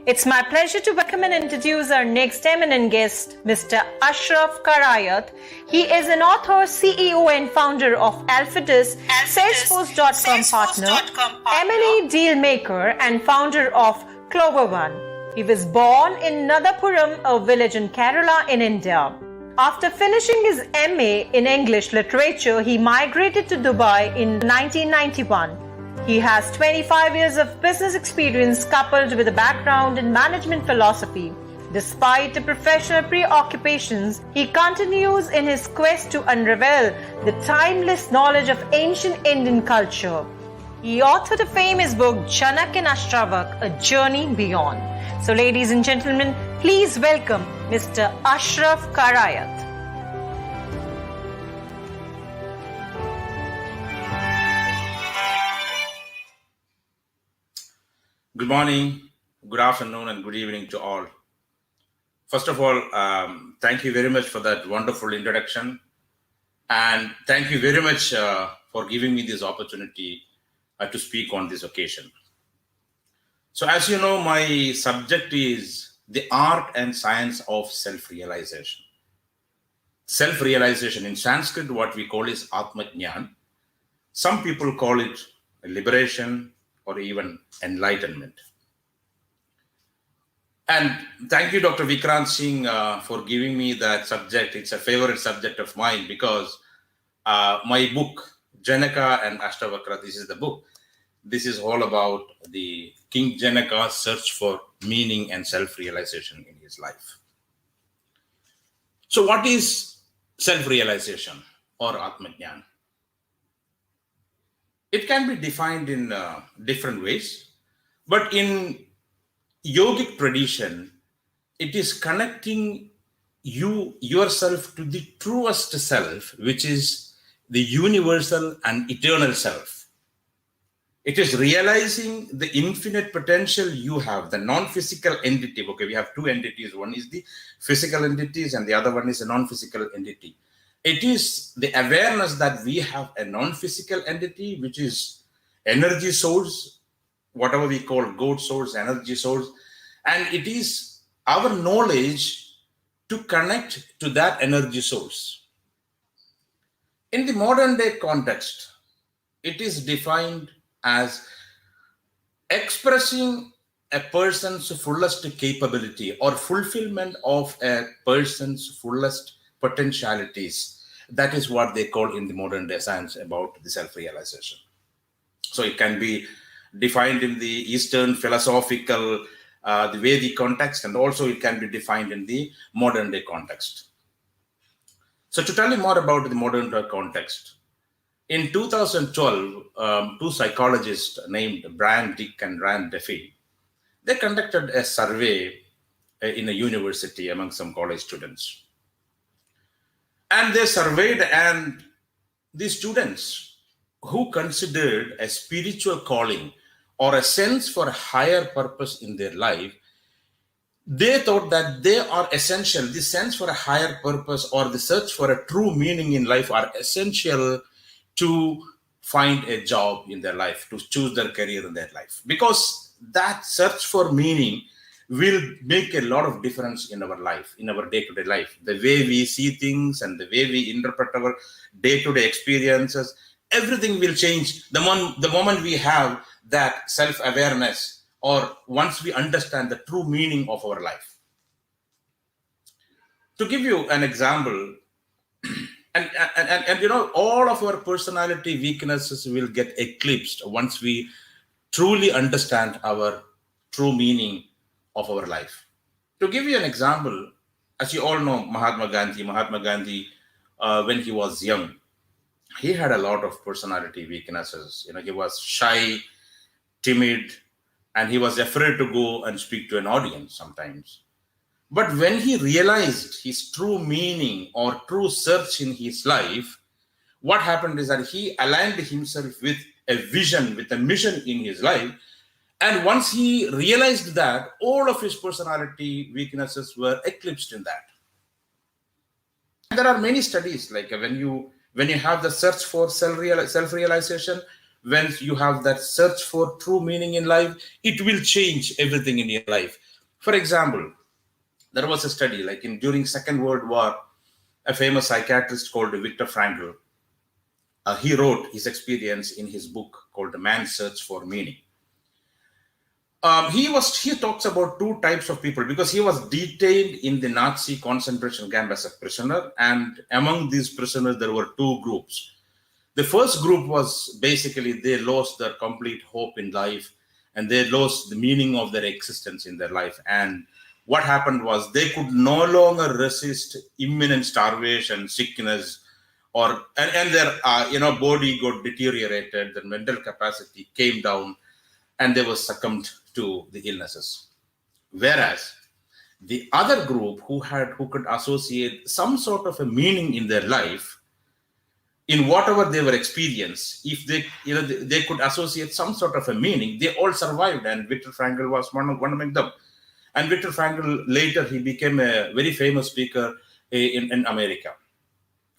It's my pleasure to welcome and introduce our next eminent guest, Mr. Ashraf Karayath. He is an author, CEO and founder of Alphatus, Salesforce.com partner, M&A deal maker and founder of Clover One. He was born in Nadapuram, a village in Kerala in India. After finishing his MA in English literature, he migrated to Dubai in 1991. He has 25 years of business experience coupled with a background in management philosophy. Despite the professional preoccupations, he continues in his quest to unravel the timeless knowledge of ancient Indian culture. He authored a famous book, Janak and Ashtravak, A Journey Beyond. So ladies and gentlemen, please welcome Mr. Ashraf Karayath. Good morning, good afternoon, and good evening to all. First of all, thank you very much for that wonderful introduction. And thank you very much for giving me this opportunity to speak on this occasion. So as you know, my subject is the art and science of self-realization. Self-realization in Sanskrit, what we call is Atma-Jnana. Some people call it liberation, or even enlightenment. And thank you, Dr. Vikrant Singh, for giving me that subject. It's a favorite subject of mine because my book, Janaka and Ashtavakra, this is the book. This is all about the King Janaka's search for meaning and self-realization in his life. So what is self-realization or Atma-Jnana? It can be defined in different ways, but in yogic tradition, it is connecting yourself to the truest self, which is the universal and eternal self. It is realizing the infinite potential you have, the non-physical entity. Okay, we have two entities. One is the physical entities and the other one is a non-physical entity. It is the awareness that we have a non-physical entity, which is energy source, whatever we call God source, energy source. And it is our knowledge to connect to that energy source. In the modern day context, it is defined as expressing a person's fullest capability or fulfillment of a person's fullest potentialities. That is what they call in the modern day science about the self-realization. So it can be defined in the Eastern philosophical, the Vedic context, and also it can be defined in the modern day context. So to tell you more about the modern day context, in 2012, two psychologists named Brian Dick and Rand Duffy, they conducted a survey in a university among some college students. And they surveyed, and the students who considered a spiritual calling or a sense for a higher purpose in their life, they thought that they are essential. The sense for a higher purpose or the search for a true meaning in life are essential to find a job in their life, to choose their career in their life. Because that search for meaning will make a lot of difference in our life, in our day-to-day life. The way we see things and the way we interpret our day-to-day experiences, everything will change the moment we have that self-awareness or once we understand the true meaning of our life. To give you an example, and you know, all of our personality weaknesses will get eclipsed once we truly understand our true meaning of our life. To give you an example, as you all know, Mahatma Gandhi, when he was young, he had a lot of personality weaknesses. You know, he was shy, timid, and he was afraid to go and speak to an audience sometimes. But when he realized his true meaning or true search in his life, what happened is that he aligned himself with a vision, with a mission in his life. And once he realized that, all of his personality weaknesses were eclipsed in that. And there are many studies, like when you have the search for self-realization, when you have that search for true meaning in life, it will change everything in your life. For example, there was a study like during Second World War, a famous psychiatrist called Viktor Frankl. He wrote his experience in his book called The Man's Search for Meaning. He talks about two types of people because he was detained in the Nazi concentration camp as a prisoner, and among these prisoners there were two groups. The first group was basically they lost their complete hope in life and they lost the meaning of their existence in their life. And what happened was they could no longer resist imminent starvation, sickness, and their body got deteriorated, their mental capacity came down, and they were succumbed to the illnesses. Whereas the other group who could associate some sort of a meaning in their life, in whatever they were experiencing, if they could associate some sort of a meaning, they all survived, and Viktor Frankl was one among them. And Viktor Frankl later he became a very famous speaker in America.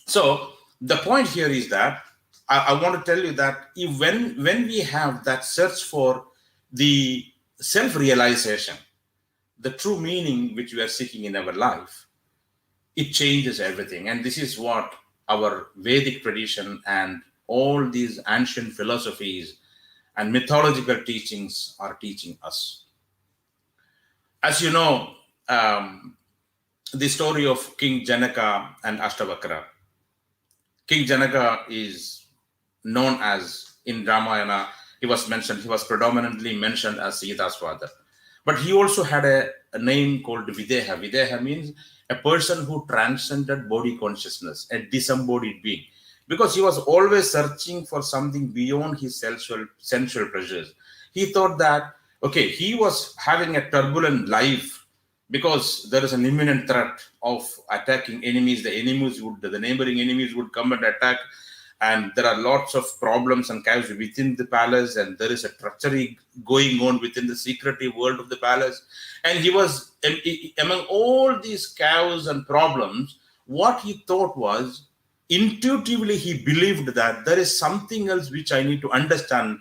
So the point here is that I want to tell you that when we have that search for the self-realization, the true meaning which we are seeking in our life, it changes everything. And this is what our Vedic tradition and all these ancient philosophies and mythological teachings are teaching us. As you know, the story of King Janaka and Ashtavakra. King Janaka is known as, in Ramayana, he was predominantly mentioned as Sita's father. But he also had a name called Videha. Videha means a person who transcended body consciousness, a disembodied being. Because he was always searching for something beyond his sensual pleasures. He thought that, okay, he was having a turbulent life because there is an imminent threat of attacking enemies. The neighboring enemies would come and attack. And there are lots of problems and chaos within the palace, and there is a treachery going on within the secretive world of the palace. And he was, among all these chaos and problems, what he thought was, intuitively he believed that there is something else which I need to understand.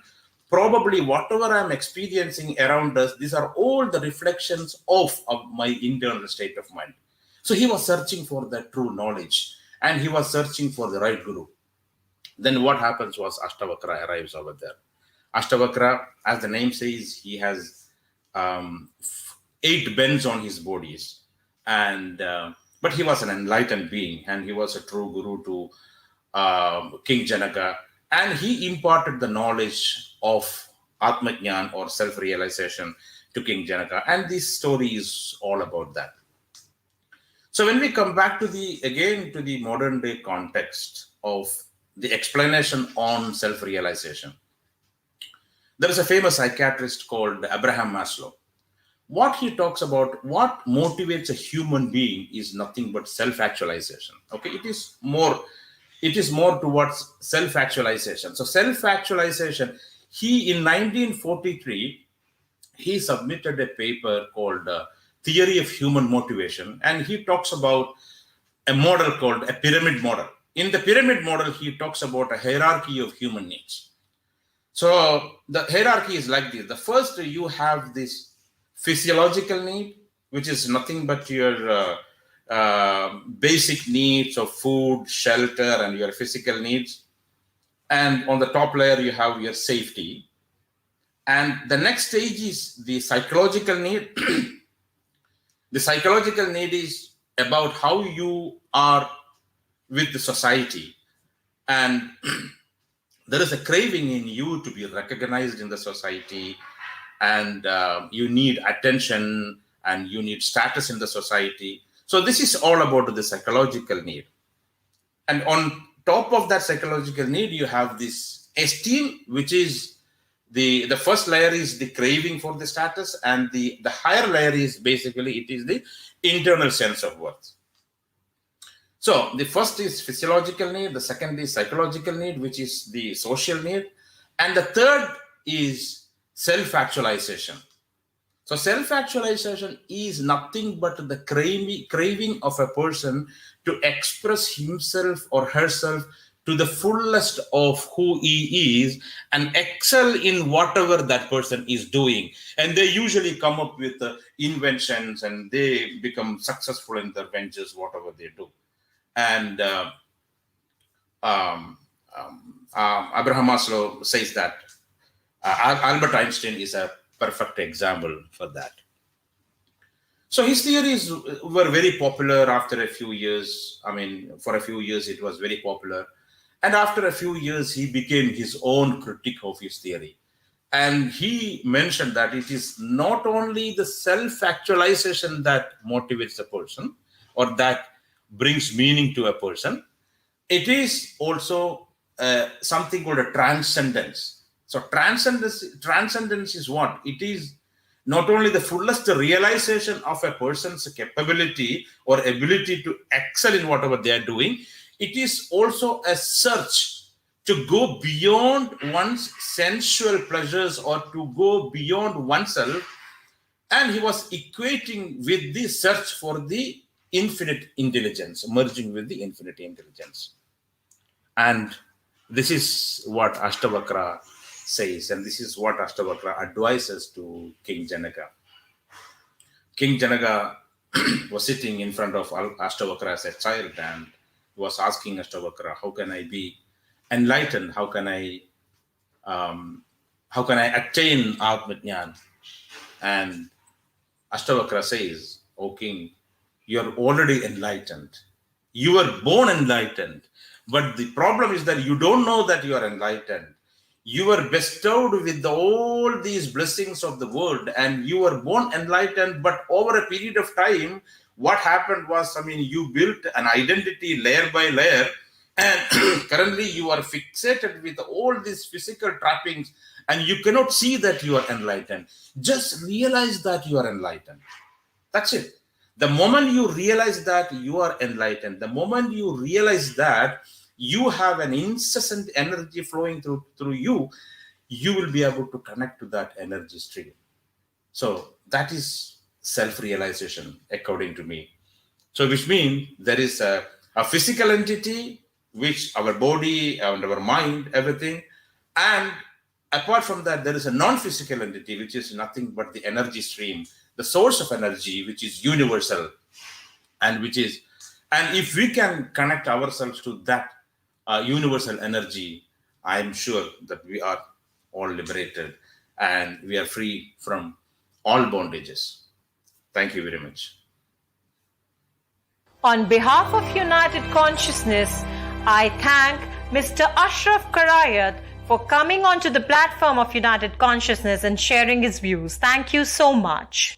Probably whatever I'm experiencing around us, these are all the reflections of my internal state of mind. So he was searching for that true knowledge, and he was searching for the right guru. Then what happens was Ashtavakra arrives over there. Ashtavakra, as the name says, he has 8 bends on his bodies, and but he was an enlightened being, and he was a true guru to King Janaka, and he imparted the knowledge of Atmajnan or self-realization to King Janaka, and this story is all about that. So when we come back to the modern day context of the explanation on self-realization, there is a famous psychiatrist called Abraham Maslow. What he talks about, what motivates a human being is nothing but self-actualization. Okay, it is more towards self-actualization. So self-actualization, he in 1943, he submitted a paper called Theory of Human Motivation, and he talks about a model called a pyramid model. In the pyramid model, he talks about a hierarchy of human needs. So the hierarchy is like this. The first, you have this physiological need, which is nothing but your basic needs of food, shelter, and your physical needs. And on the top layer, you have your safety. And the next stage is the psychological need. The psychological need is about how you are with the society, and there is a craving in you to be recognized in the society, and you need attention and you need status in the society. So this is all about the psychological need. And on top of that psychological need, you have this esteem, which is the first layer is the craving for the status, and the higher layer is basically it is the internal sense of worth. So the first is physiological need, the second is psychological need, which is the social need, and the third is self-actualization. So self-actualization is nothing but the craving of a person to express himself or herself to the fullest of who he is and excel in whatever that person is doing. And they usually come up with inventions and they become successful in their ventures, whatever they do. And Abraham Maslow says that Albert Einstein is a perfect example for that. So his theories were very popular after a few years. I mean, for a few years, it was very popular. And after a few years, he became his own critic of his theory. And he mentioned that it is not only the self-actualization that motivates a person or that brings meaning to a person, it is also something called a transcendence. So transcendence is what? It is not only the fullest realization of a person's capability or ability to excel in whatever they are doing, it is also a search to go beyond one's sensual pleasures or to go beyond oneself. And he was equating with the search for the infinite intelligence, merging with the infinite intelligence. And this is what Ashtavakra says, and this is what Ashtavakra advises to King Janaka. King Janaka was sitting in front of Ashtavakra as a child and was asking Ashtavakra, how can I be enlightened? How can I attain Atmajnan? And Ashtavakra says, O king, you're already enlightened. You were born enlightened. But the problem is that you don't know that you are enlightened. You were bestowed with all these blessings of the world and you were born enlightened, but over a period of time, what happened was, you built an identity layer by layer, and currently you are fixated with all these physical trappings and you cannot see that you are enlightened. Just realize that you are enlightened. That's it. The moment you realize that you are enlightened, the moment you realize that you have an incessant energy flowing through you, you will be able to connect to that energy stream. So that is self-realization, according to me. So which means there is a physical entity, which our body and our mind, everything. And apart from that, there is a non-physical entity, which is nothing but the energy stream, the source of energy, which is universal. And if we can connect ourselves to that universal energy, I'm sure that we are all liberated and we are free from all bondages. Thank you very much. On behalf of United Consciousness, I thank Mr. Ashraf Karayath for coming onto the platform of United Consciousness and sharing his views. Thank you so much.